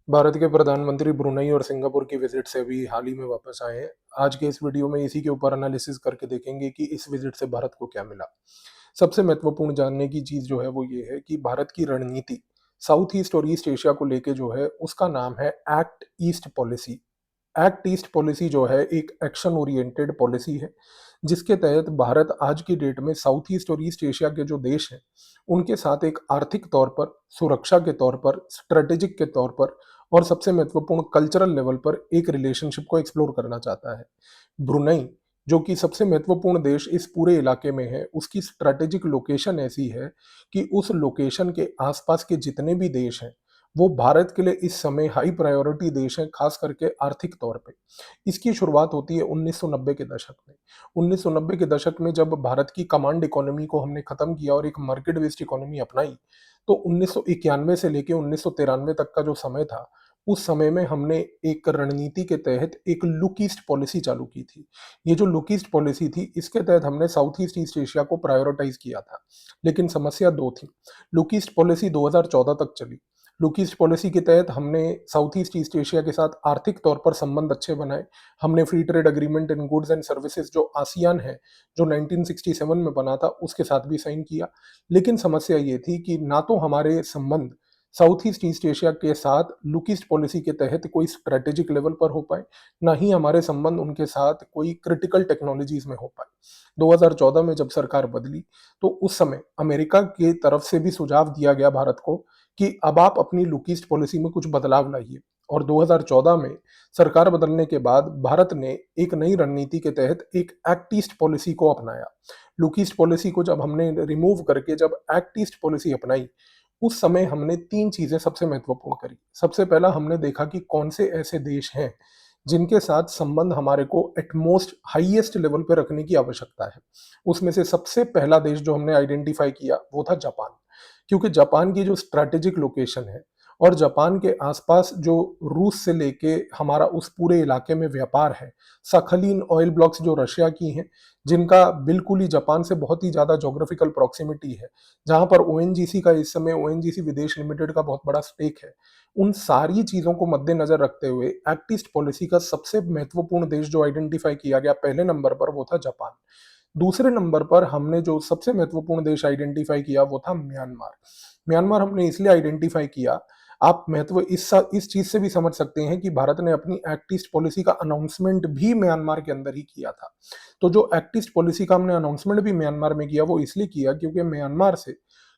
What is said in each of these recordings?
भारत के प्रधानमंत्री ब्रुनई और सिंगापुर की विजिट से अभी हाल ही में वापस आए हैं। आज के इस वीडियो में इसी के ऊपर एनालिसिस करके देखेंगे कि इस विजिट से भारत को क्या मिला। सबसे महत्वपूर्ण जानने की चीज जो है वो ये है कि भारत की रणनीति साउथ ईस्ट और ईस्ट एशिया को लेके जो है उसका नाम है act east policy. Act east policy जो है एक एक्शन ओरिएंटेड पॉलिसी है, जिसके तहत भारत आज की डेट में साउथ ईस्ट और ईस्ट एशिया के जो देश हैं उनके साथ एक आर्थिक तौर पर, सुरक्षा के तौर पर, स्ट्रेटेजिक के तौर पर और सबसे महत्वपूर्ण कल्चरल लेवल पर एक रिलेशनशिप को एक्सप्लोर करना चाहता है। ब्रुनई, जो कि सबसे महत्वपूर्ण देश इस पूरे इलाके में है, उसकी स्ट्रेटेजिक लोकेशन ऐसी है कि उस लोकेशन के आसपास के जितने भी देश हैं वो भारत के लिए इस समय हाई प्रायोरिटी देश हैं, खास करके आर्थिक तौर पे। इसकी शुरुआत होती है 1990 के दशक में। 1990 के दशक में जब भारत की कमांड इकोनॉमी को हमने खत्म किया और एक मार्केट बेस्ड इकोनॉमी अपनाई, तो 1991 से लेके 1993 तक का जो समय था, उस समय में हमने एक रणनीति के तहत एक लुक ईस्ट पॉलिसी चालू की थी। ये जो लुक ईस्ट पॉलिसी थी, इसके तहत हमने साउथ ईस्ट ईस्ट एशिया को प्रायोरिटाइज किया था। लेकिन समस्या दो थी। लुक ईस्ट पॉलिसी 2014 तक चली। लुक ईस्ट पॉलिसी के तहत हमने साउथ ईस्ट ईस्ट एशिया के साथ आर्थिक तौर पर संबंध अच्छे बनाए। हमने free trade agreement in goods and services जो आसियान है, जो 1967 में बना था, उसके साथ भी साइन किया। लेकिन समस्या ये थी कि ना तो हमारे संबंध साउथ ईस्ट ईस्ट एशिया के साथ लुक ईस्ट पॉलिसी के तहत कोई स्ट्रेटेजिक लेवल पर हो पाए, ना ही हमारे संबंध उनके साथ कोई क्रिटिकल टेक्नोलॉजीज में हो पाए। 2014 में जब सरकार बदली, तो उस समय अमेरिका की तरफ से भी सुझाव दिया गया भारत को कि अब आप अपनी लुक ईस्ट पॉलिसी में कुछ बदलाव लाइए। और 2014 में सरकार बदलने के बाद भारत ने एक नई रणनीति के तहत एक एक्ट ईस्ट पॉलिसी को अपनाया। लुक ईस्ट पॉलिसी को जब हमने रिमूव करके जब एक्ट ईस्ट पॉलिसी अपनाई, उस समय हमने तीन चीजें सबसे महत्वपूर्ण करी। सबसे पहला हमने देखा कि कौन से ऐसे देश हैं जिनके साथ संबंध हमारे को एटमोस्ट हाईएस्ट लेवल पे रखने की आवश्यकता है। उसमें से सबसे पहला देश जो हमने आइडेंटिफाई किया वो था जापान। क्योंकि जापान की जो स्ट्रैटेजिक लोकेशन है और जापान के आसपास जो रूस से लेके हमारा उस पूरे इलाके में व्यापार है, सखलीन ऑयल ब्लॉक्स जो रशिया की हैं, जिनका बिल्कुल ही जापान से बहुत ही ज़्यादा जोग्राफिकल प्रॉक्सिमिटी है, जहां पर ओएनजीसी का इस समय ओएनजीसी विदेश लिमिटेड का बहुत बड़ा स्टेक है। उन सारी चीज़ों को मद्देनजर रखते हुए एक्ट ईस्ट पॉलिसी का सबसे महत्वपूर्ण देश जो आइडेंटिफाई किया गया पहले नंबर पर वो था जापान। दूसरे नंबर पर हमने जो सबसे महत्वपूर्ण देश आइडेंटिफाई किया वो था म्यांमार। म्यांमार हमने इसलिए आइडेंटिफाई किया, आप महत्व इस चीज से भी समझ सकते हैं कि भारत ने अपनी एक्ट ईस्ट पॉलिसी का अनाउंसमेंट भी म्यांमार के अंदर ही किया था। तो जो एक्ट ईस्ट पॉलिसी का हमने अनाउंसमेंट भी म्यांमार में किया वो इसलिए किया क्योंकि म्यांमार से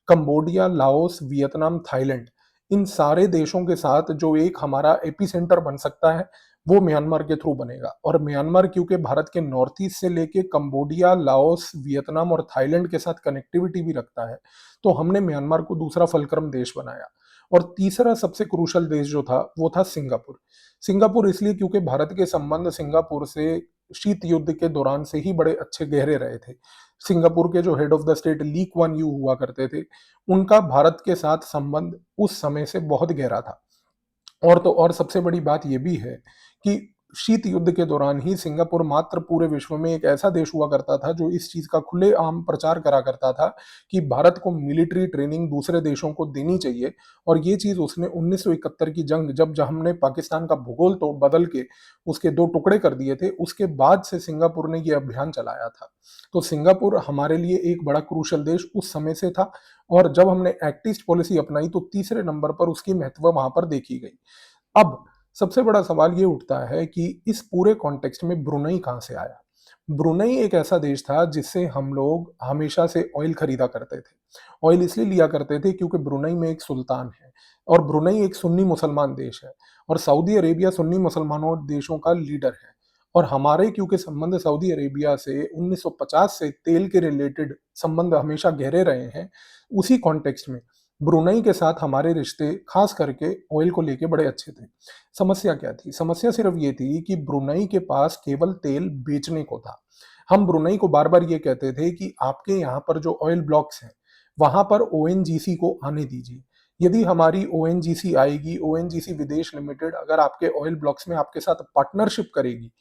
कंबोडिया, लाओस, वियतनाम, थाईलैंड, इन सारे देशों के साथ जो एक हमारा एपी सेंटर बन सकता है वो म्यांमार के थ्रू बनेगा। और म्यांमार क्योंकि भारत के नॉर्थ ईस्ट से लेके कंबोडिया, लाओस, वियतनाम और थाईलैंड के साथ कनेक्टिविटी भी रखता है, तो हमने म्यांमार को दूसरा फलक्रम देश बनाया। और तीसरा सबसे क्रूशल देश जो था वो था सिंगापुर। सिंगापुर इसलिए क्योंकि भारत के संबंध सिंगापुर से शीत युद्ध के दौरान से ही बड़े अच्छे गहरे रहे थे। सिंगापुर के जो head of the state Lee Kuan Yew हुआ करते थे, उनका भारत के साथ संबंध उस समय से बहुत गहरा था। और तो और सबसे बड़ी बात ये भी है कि शीत युद्ध के दौरान ही सिंगापुर मात्र पूरे विश्व में एक ऐसा देश हुआ करता था जो इस चीज का खुलेआम प्रचार करा करता था कि भारत को मिलिट्री ट्रेनिंग दूसरे देशों को देनी चाहिए। और ये चीज उसने 1971 की जंग जब हमने पाकिस्तान का भूगोल तो बदल के उसके दो टुकड़े कर दिए थे, उसके बाद से सिंगापुर ने ये अभियान चलाया था। तो सिंगापुर हमारे लिए एक बड़ा क्रूशल देश उस समय से था। और जब हमने एक्ट ईस्ट पॉलिसी अपनाई तो तीसरे नंबर पर उसकी महत्व वहां पर देखी गई। अब सबसे बड़ा सवाल ये उठता है कि इस पूरे कॉन्टेक्स्ट में ब्रुनई कहाँ से आया। ब्रुनई एक ऐसा देश था जिससे हम लोग हमेशा से ऑयल खरीदा करते थे। ऑयल इसलिए लिया करते थे क्योंकि ब्रुनई में एक सुल्तान है और ब्रुनई एक सुन्नी मुसलमान देश है और सऊदी अरेबिया सुन्नी मुसलमानों देशों का लीडर है। और हमारे क्योंकि संबंध सऊदी अरेबिया से 1950 से तेल के रिलेटेड संबंध हमेशा गहरे रहे हैं, उसी कॉन्टेक्स्ट में ब्रुनई के साथ हमारे रिश्ते खास करके ऑयल को लेके बड़े अच्छे थे। समस्या क्या थी? समस्या सिर्फ ये थी कि ब्रुनई के पास केवल तेल बेचने को था। हम ब्रुनई को बार बार ये कहते थे कि आपके यहाँ पर जो ऑयल ब्लॉक्स हैं वहां पर ओएनजीसी को आने दीजिए। यदि हमारी ओएनजीसी आएगी, ओएनजीसी विदेश लिमिटेड अगर आपके ऑयल ब्लॉक्स में आपके साथ पार्टनरशिप करेगी,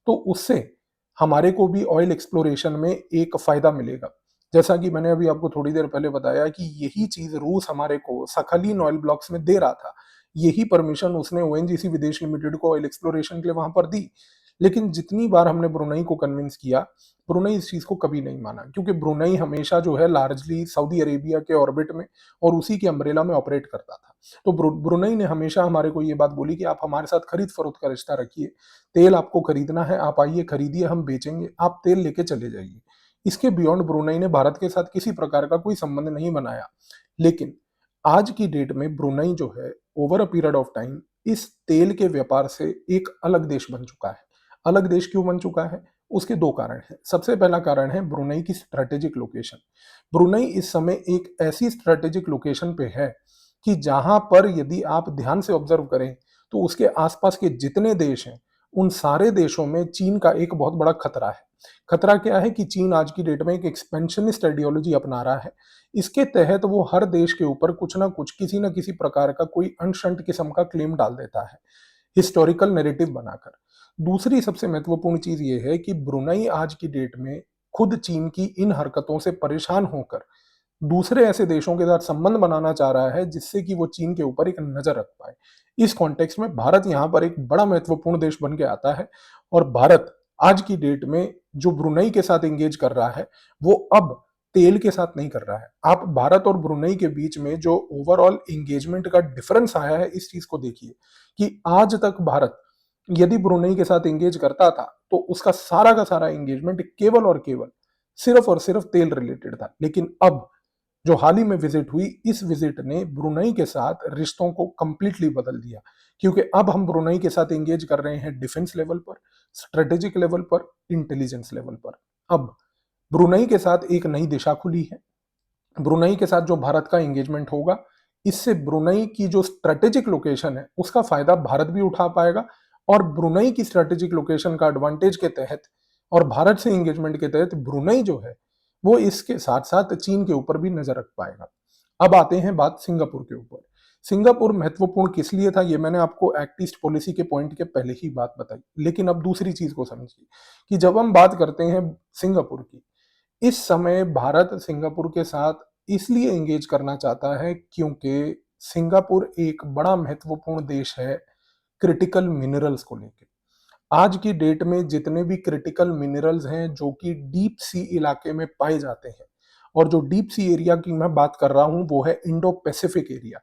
तो उससे हमारे को भी ऑयल एक्सप्लोरेशन में एक फायदा मिलेगा। जैसा कि मैंने अभी आपको थोड़ी देर पहले बताया कि यही चीज रूस हमारे को सखलीन ऑयल ब्लॉक्स में दे रहा था। यही परमिशन उसने ओएनजीसी विदेश लिमिटेड को ऑयल एक्सप्लोरेशन के लिए वहां पर दी। लेकिन जितनी बार हमने ब्रुनई को कन्विंस किया, ब्रुनई इस चीज को कभी नहीं माना, क्योंकि ब्रुनई हमेशा जो है लार्जली सऊदी अरेबिया के ऑर्बिट में और उसी के अम्ब्रेला में ऑपरेट करता था। तो ब्रुनई ने हमेशा हमारे को ये बात बोली कि आप हमारे साथ खरीद फरोख्त का रिश्ता रखिए, तेल आपको खरीदना है आप आइए खरीदिए, हम बेचेंगे, आप तेल लेके चले जाइए। इसके बियॉन्ड ब्रुनई ने भारत के साथ किसी प्रकार का कोई संबंध नहीं बनाया। लेकिन आज की डेट में ब्रुनई जो है over a period of time इस तेल के व्यापार से एक अलग देश बन चुका है। अलग देश क्यों बन चुका है? उसके दो कारण हैं। सबसे पहला कारण है ब्रुनई की स्ट्रेटेजिक लोकेशन। ब्रुनई इस समय एक ऐसी स्ट्रेटेजिक लोकेशन पे है कि जहां पर यदि आप ध्यान से ऑब्जर्व करें तो उसके आसपास के जितने देश हैं उन सारे देशों में चीन का एक बहुत बड़ा खतरा है। खतरा क्या है कि चीन आज की डेट में एक एक्सपेंशनिस्ट आइडियोलॉजी अपना रहा है। इसके तहत वो हर देश के ऊपर कुछ ना कुछ किसी न किसी प्रकार का कोई अनशंट किस्म का क्लेम डाल देता है, हिस्टोरिकल नैरेटिव बनाकर। दूसरी सबसे महत्वपूर्ण चीज ये है कि ब्रुनई आज की डेट में खुद चीन की इन हरकतों से परेशान होकर दूसरे ऐसे देशों के साथ संबंध बनाना चाह रहा है जिससे कि वो चीन के ऊपर एक नजर रख पाए। इस कॉन्टेक्स्ट में भारत यहां पर एक बड़ा महत्वपूर्ण देश बन के आता है और भारत आज की डेट में जो ब्रुनई के साथ एंगेज कर रहा है वो अब तेल के साथ नहीं कर रहा है। आप भारत और ब्रुनई के बीच में जो ओवरऑल एंगेजमेंट का डिफरेंस आया है इस चीज को देखिए कि आज तक भारत यदि ब्रुनई के साथ एंगेज करता था तो उसका सारा का सारा एंगेजमेंट केवल और केवल सिर्फ और सिर्फ तेल रिलेटेड था। लेकिन अब जो हाल ही में विजिट हुई, इस विजिट ने ब्रुनई के साथ रिश्तों को कंप्लीटली बदल दिया, क्योंकि अब हम ब्रुनई के साथ एंगेज कर रहे हैं डिफेंस लेवल पर, स्ट्रेटेजिक लेवल पर, इंटेलिजेंस लेवल पर। अब ब्रुनई के साथ एक नई दिशा खुली है। ब्रुनई के साथ जो भारत का एंगेजमेंट होगा, इससे ब्रुनई की जो स्ट्रेटेजिक लोकेशन है उसका फायदा भारत भी उठा पाएगा और ब्रुनई की स्ट्रेटेजिक लोकेशन का एडवांटेज के तहत और भारत से एंगेजमेंट के तहत ब्रुनई जो है वो इसके साथ साथ चीन के ऊपर भी नजर रख पाएगा। अब आते हैं बात सिंगापुर के ऊपर। सिंगापुर महत्वपूर्ण किस लिए था ये मैंने आपको एक्ट ईस्ट पॉलिसी के पॉइंट के पहले ही बात बताई। लेकिन अब दूसरी चीज को समझिए कि जब हम बात करते हैं सिंगापुर की, इस समय भारत सिंगापुर के साथ इसलिए एंगेज करना चाहता है क्योंकि सिंगापुर एक बड़ा महत्वपूर्ण देश है क्रिटिकल मिनरल्स को लेके। आज की डेट में जितने भी क्रिटिकल मिनरल्स हैं जो कि डीप सी इलाके में पाए जाते हैं, और जो डीप सी एरिया की मैं बात कर रहा हूं वो है Indo Pacific area.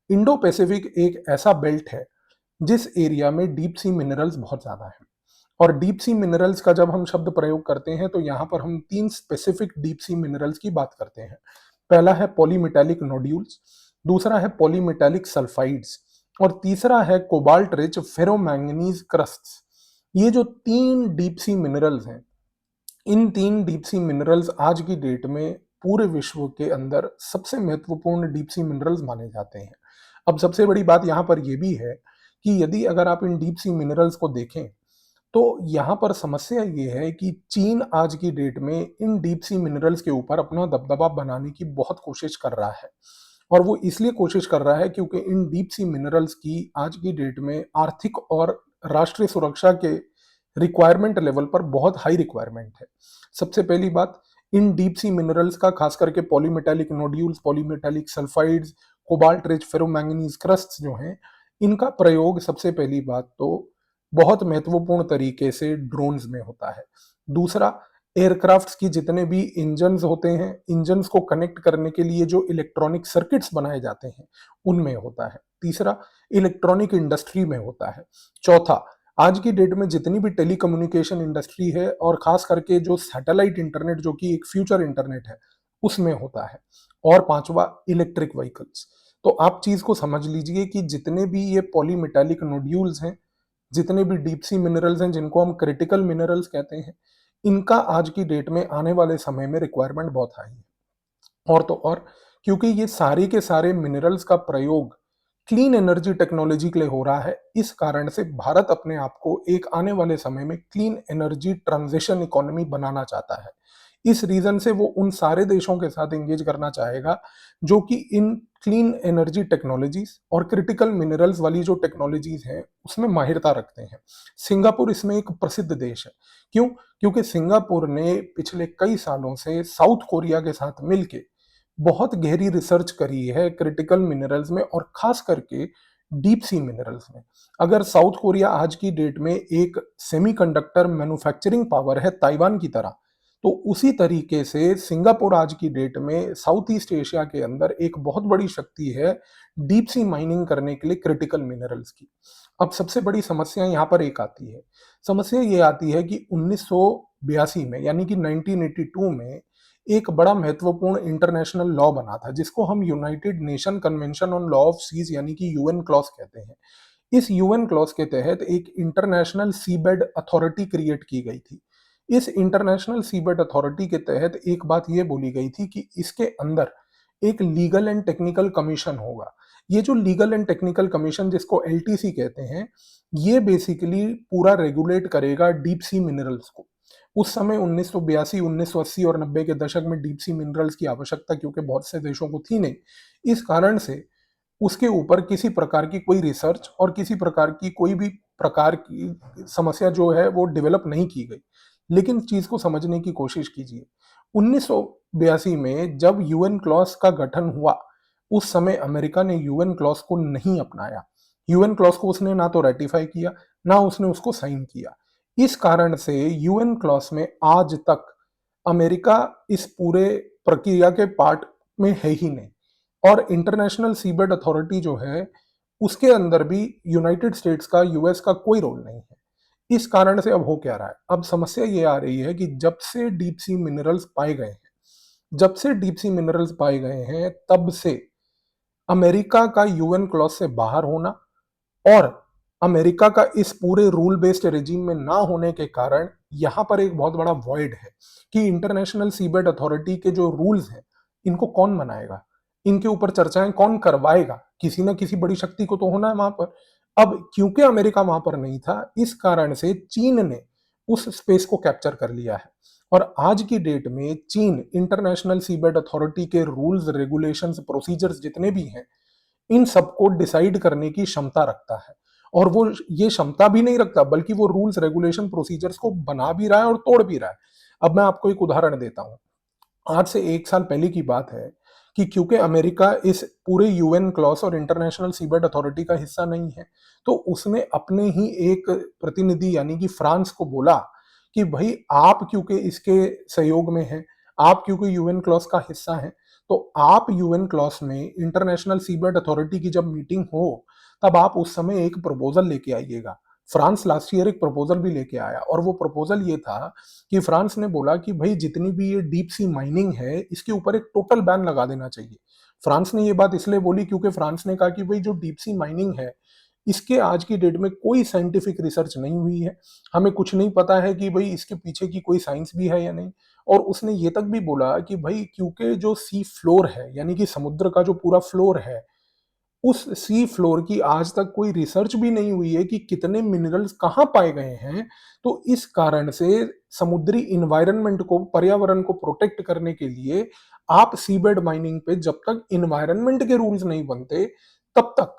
Indo Pacific एक ऐसा बेल्ट है जिस एरिया में डीप सी मिनरल्स बहुत ज्यादा है। और डीप सी मिनरल्स का जब हम शब्द प्रयोग करते हैं तो यहाँ पर हम तीन स्पेसिफिक डीप सी मिनरल्स की बात करते हैं। पहला है पॉलीमेटालिक नोड्यूल्स, दूसरा है पॉलीमेटालिक सल्फाइड्स और तीसरा है कोबाल्ट रिच फेरोमैंगनीज क्रस्ट्स। ये जो तीन डीप सी मिनरल्स हैं, इन तीन डीप सी मिनरल्स आज की डेट में पूरे विश्व के अंदर सबसे महत्वपूर्ण डीप सी मिनरल्स माने जाते हैं। अब सबसे बड़ी बात यहाँ पर यह भी है कि यदि अगर आप इन डीप सी मिनरल्स को देखें तो यहाँ पर समस्या ये है कि चीन आज की डेट में इन डीप सी मिनरल्स के ऊपर अपना दबदबा बनाने की बहुत कोशिश कर रहा है। और वो इसलिए कोशिश कर रहा है क्योंकि इन डीप सी मिनरल्स की आज की डेट में आर्थिक और राष्ट्रीय सुरक्षा के रिक्वायरमेंट लेवल पर बहुत हाई रिक्वायरमेंट है। सबसे पहली बात, इन डीप सी मिनरल्स का खास करके polymetallic nodules, polymetallic sulphides, cobalt rich ferromanganese crusts जो हैं, इनका प्रयोग सबसे पहली बात तो बहुत महत्वपूर्ण तरीके से ड्रोन्स में होता है। दूसरा, एयरक्राफ्ट्स की जितने भी इंजन्स होते हैं, इंजन्स को कनेक्ट करने के लिए जो इलेक्ट्रॉनिक सर्किट्स बनाए जाते हैं उनमें होता है। तीसरा, इलेक्ट्रॉनिक इंडस्ट्री में होता है। चौथा, आज की डेट में जितनी भी टेलीकम्युनिकेशन इंडस्ट्री है और खास करके जो सैटेलाइट इंटरनेट जो कि एक फ्यूचर इंटरनेट है उसमें होता है। और पांचवा, इलेक्ट्रिक व्हीकल्स। तो आप चीज को समझ लीजिए कि जितने भी ये पॉलीमेटालिक नोड्यूल्स हैं, जितने भी डीप सी मिनरल्स हैं जिनको हम क्रिटिकल मिनरल्स कहते हैं, इनका आज की डेट में आने वाले समय में रिक्वायरमेंट बहुत हाई है। और तो और क्योंकि ये सारे के सारे मिनरल्स का प्रयोग क्लीन एनर्जी टेक्नोलॉजी के लिए हो रहा है, इस कारण से भारत अपने आप को एक आने वाले समय में क्लीन एनर्जी ट्रांजिशन इकोनॉमी बनाना चाहता है। इस रीजन से वो उन सारे देशों के साथ एंगेज करना चाहेगा जो कि इन क्लीन एनर्जी टेक्नोलॉजीज और क्रिटिकल मिनरल्स वाली जो टेक्नोलॉजीज हैं उसमें माहिरता रखते हैं। सिंगापुर इसमें एक प्रसिद्ध देश है। क्यों? क्योंकि सिंगापुर ने पिछले कई सालों से साउथ कोरिया के साथ मिलके बहुत गहरी रिसर्च करी है क्रिटिकल मिनरल्स में और खास करके डीप सी मिनरल्स में। अगर साउथ कोरिया आज की डेट में एक सेमीकंडक्टर मैन्युफैक्चरिंग पावर है ताइवान की तरह, तो उसी तरीके से सिंगापुर आज की डेट में साउथ ईस्ट एशिया के अंदर एक बहुत बड़ी शक्ति है डीप सी माइनिंग करने के लिए क्रिटिकल मिनरल्स की। अब सबसे बड़ी समस्या यहाँ पर एक आती है। समस्या ये आती है कि 1982 में यानी कि 1982 में एक बड़ा महत्वपूर्ण इंटरनेशनल लॉ बना था जिसको हम United Nation Convention on Law of Seas यानी कि यूएन क्लॉज कहते हैं। इस यूएन क्लॉज के तहत एक इंटरनेशनल सीबेड अथॉरिटी क्रिएट की गई थी। इस इंटरनेशनल सीबेड अथॉरिटी के तहत एक बात यह बोली गई थी कि इसके अंदर एक लीगल एंड टेक्निकल कमीशन होगा। ये जो लीगल एंड टेक्निकल कमीशन जिसको एलटीसी कहते हैं, ये बेसिकली पूरा रेगुलेट करेगा डीप सी मिनरल्स को। उस समय 1982, 1980 और 90 के दशक में डीप सी मिनरल्स की आवश्यकता क्योंकि बहुत से देशों को थी नहीं, इस कारण से उसके ऊपर किसी प्रकार की कोई रिसर्च और किसी प्रकार की कोई भी प्रकार की समस्या जो है वो डेवलप नहीं की गई। लेकिन चीज को समझने की कोशिश कीजिए। 1982 में जब यूएन क्लॉज का गठन हुआ, उस समय अमेरिका ने यूएन क्लॉज को नहीं अपनाया। यूएन क्लॉज को उसने ना तो रेटिफाई किया, ना उसने उसको साइन किया। इस कारण से यूएन क्लॉज में आज तक अमेरिका इस पूरे प्रक्रिया के पार्ट में है ही नहीं। और इंटरनेशनल सीबेड अथॉरिटी जो है, उसके अंदर भी यूनाइटेड स्टेट्स का, यूएस का कोई रोल नहीं है। इस कारण से अब हो क्या रहा है? अब समस्या ये आ रही है कि जब से डीप सी मिनरल्स पाए गए हैं, जब से डीप सी मिनरल्स पाए गए हैं, तब से अमेरिका का यूएन क्लॉज से बाहर होना और अमेरिका का इस पूरे रूल बेस्ड रेजिम में ना होने के कारण यहां पर एक बहुत बड़ा वॉइड है कि इंटरनेशनल सीबेड अथॉरिटी के जो रूल्स हैं, इनको कौन बनाएगा, इनके ऊपर चर्चाएं कौन करवाएगा? किसी ना किसी बड़ी शक्ति को तो होना है वहां पर। अब क्योंकि अमेरिका वहां पर नहीं था, इस कारण से चीन ने उस स्पेस को कैप्चर कर लिया है। और आज की डेट में चीन इंटरनेशनल सीबेड अथॉरिटी के रूल्स, रेगुलेशंस, प्रोसीजर्स जितने भी हैं, इन सबको डिसाइड करने की क्षमता रखता है। और वो ये क्षमता भी नहीं रखता, बल्कि वो रूल्स, रेगुलेशन, प्रोसीजर्स को बना भी रहा है और तोड़ भी रहा है। अब मैं आपको एक उदाहरण देता हूं। आज से 1 साल पहले की बात है कि क्योंकि अमेरिका इस पूरे यूएन क्लॉज और इंटरनेशनल सीबेड अथॉरिटी का हिस्सा नहीं है, तो उसने अपने ही एक प्रतिनिधि यानी कि फ्रांस को बोला कि भाई आप क्योंकि इसके सहयोग में हैं, आप क्योंकि यूएन क्लॉज का हिस्सा हैं, तो आप यूएन क्लॉज में इंटरनेशनल सीबेड अथॉरिटी की जब मीटिंग हो, तब आप उस समय एक प्रपोजल लेके आइएगा। फ्रांस लास्ट ईयर एक प्रपोजल भी लेके आया और वो प्रपोजल ये था कि फ्रांस ने बोला कि भाई जितनी भी ये डीप सी माइनिंग है, इसके ऊपर एक टोटल बैन लगा देना चाहिए। फ्रांस ने ये बात इसलिए बोली क्योंकि फ्रांस ने कहा कि भाई जो डीप सी माइनिंग है, इसके आज की डेट में कोई साइंटिफिक रिसर्च नहीं हुई है। हमें कुछ नहीं पता है कि भाई इसके पीछे की कोई साइंस भी है या नहीं। और उसने ये तक भी बोला कि भाई क्योंकि जो सी फ्लोर है यानी कि समुद्र का जो पूरा फ्लोर है, उस सी फ्लोर की आज तक कोई रिसर्च भी नहीं हुई है कि कितने मिनरल्स कहाँ पाए गए हैं। तो इस कारण से समुद्री इन्वायरमेंट को, पर्यावरण को प्रोटेक्ट करने के लिए आप सीबेड माइनिंग पे जब तक इन्वायरमेंट के रूल्स नहीं बनते, तब तक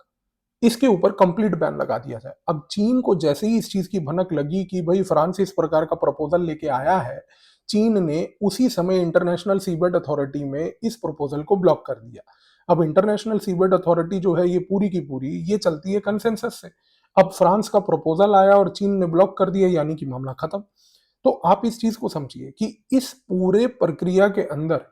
इसके ऊपर कंप्लीट बैन लगा दिया जाए। अब चीन को जैसे ही इस चीज की भनक लगी कि भाई फ्रांस इस प्रकार का प्रपोजल लेके आया है, चीन ने उसी समय इंटरनेशनल सीबेड अथॉरिटी में इस प्रपोजल को ब्लॉक कर दिया। अब इंटरनेशनल सीबेड अथॉरिटी जो है, ये पूरी की पूरी ये चलती है कंसेंसस से। अब फ्रांस का प्रपोजल आया और चीन ने ब्लॉक कर दिया, यानी कि मामला खत्म। तो आप इस चीज को समझिए कि इस पूरे प्रक्रिया के अंदर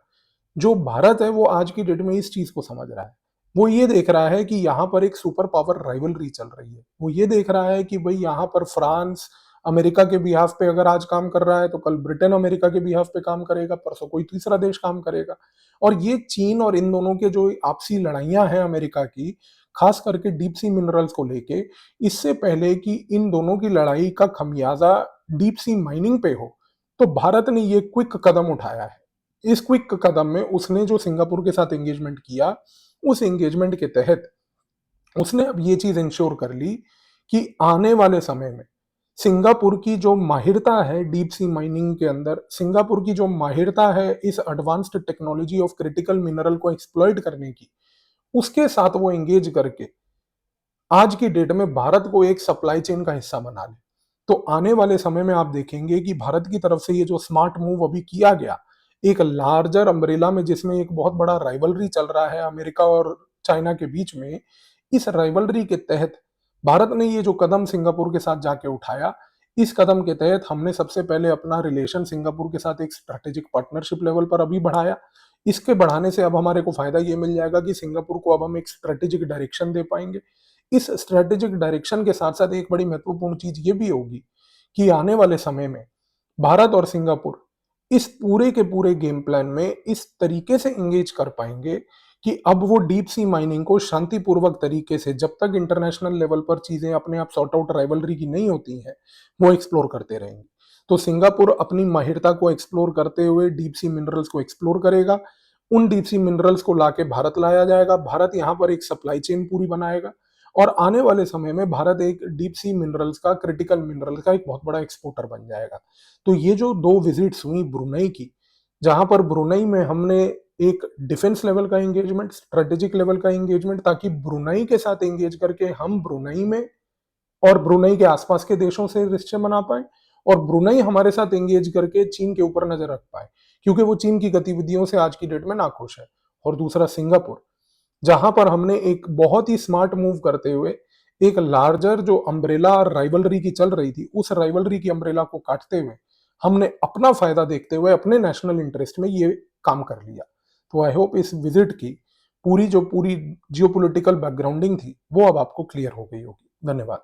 जो भारत है, वो आज की डेट में इस चीज को समझ रहा है। वो ये देख रहा है कि यहाँ पर एक सुपर पावर राइवलरी चल रही है। वो ये देख रहा है कि भाई यहाँ पर फ्रांस अमेरिका के बिहाफ पे अगर आज काम कर रहा है, तो कल ब्रिटेन अमेरिका के बिहाफ पे काम करेगा, परसों कोई तीसरा देश काम करेगा। और ये चीन और इन दोनों के जो आपसी लड़ाइयां हैं अमेरिका की, खास करके डीप सी मिनरल्स को लेके, इससे पहले कि इन दोनों की लड़ाई का खमियाजा डीप सी माइनिंग पे हो, तो भारत ने ये क्विक कदम उठाया है। इस क्विक कदम में उसने जो सिंगापुर के साथ एंगेजमेंट किया, उस एंगेजमेंट के तहत उसने अब ये चीज इंश्योर कर ली कि आने वाले समय में सिंगापुर की जो माहिरता है डीप सी माइनिंग के अंदर, सिंगापुर की जो माहिरता है इस advanced technology of critical mineral को एक्सप्लॉइट करने की, उसके साथ वो एंगेज करके आज की डेट में भारत को एक सप्लाई चेन का हिस्सा बना ले। तो आने वाले समय में आप देखेंगे कि भारत की तरफ से ये जो स्मार्ट मूव अभी किया गया, एक लार्जर अम्ब्रेला में जिसमें एक बहुत बड़ा राइवलरी चल रहा है अमेरिका और चाइना के बीच में, इस राइवलरी के तहत भारत ने ये जो कदम सिंगापुर के साथ जाके उठाया, इस कदम के तहत हमने सबसे पहले अपना रिलेशन सिंगापुर के साथ एक स्ट्रैटेजिक पार्टनरशिप लेवल पर अभी बढ़ाया। इसके बढ़ाने से अब हमारे को फायदा ये मिल जाएगा कि सिंगापुर को अब हम एक स्ट्रैटेजिक डायरेक्शन दे पाएंगे। इस स्ट्रैटेजिक डायरेक्शन के साथ साथ एक बड़ी महत्वपूर्ण चीज ये भी होगी कि आने वाले समय में भारत और सिंगापुर इस पूरे के पूरे गेम प्लान में इस तरीके से एंगेज कर पाएंगे कि अब वो डीप सी माइनिंग को शांतिपूर्वक तरीके से, जब तक इंटरनेशनल लेवल पर चीजें अपने आप सॉर्ट आउट राइवलरी की नहीं होती हैं, वो एक्सप्लोर करते रहेंगे। तो सिंगापुर अपनी माहिरता को एक्सप्लोर करते हुए डीप सी मिनरल्स को एक्सप्लोर करेगा। उन डीप सी मिनरल्स को लाके भारत लाया जाएगा। भारत यहाँ पर एक सप्लाई चेन पूरी बनाएगा और आने वाले समय में भारत एक डीप सी मिनरल्स का, क्रिटिकल मिनरल्स का एक बहुत बड़ा एक्सपोर्टर बन जाएगा। तो ये जो 2 विजिट्स हुई ब्रुनेई की, जहां पर ब्रुनेई में हमने एक डिफेंस लेवल का एंगेजमेंट, स्ट्रेटेजिक लेवल का एंगेजमेंट, ताकि ब्रुनेई के साथ एंगेज करके हम ब्रुनेई में और ब्रुनेई के आसपास के देशों से रिश्ते बना पाए, और ब्रुनेई हमारे साथ एंगेज करके चीन के ऊपर नजर रख पाए, क्योंकि वो चीन की गतिविधियों से आज की डेट में नाखुश है। और दूसरा सिंगापुर, जहां पर हमने एक बहुत ही स्मार्ट मूव करते हुए एक लार्जर जो अम्ब्रेला राइवलरी की चल रही थी, उस राइवलरी की अम्ब्रेला को काटते हुए हमने अपना फायदा देखते हुए अपने नेशनल इंटरेस्ट में ये काम कर लिया। तो आई होप इस विजिट की पूरी जो पूरी जियोपॉलिटिकल बैकग्राउंडिंग थी वो अब आपको क्लियर हो गई होगी। धन्यवाद।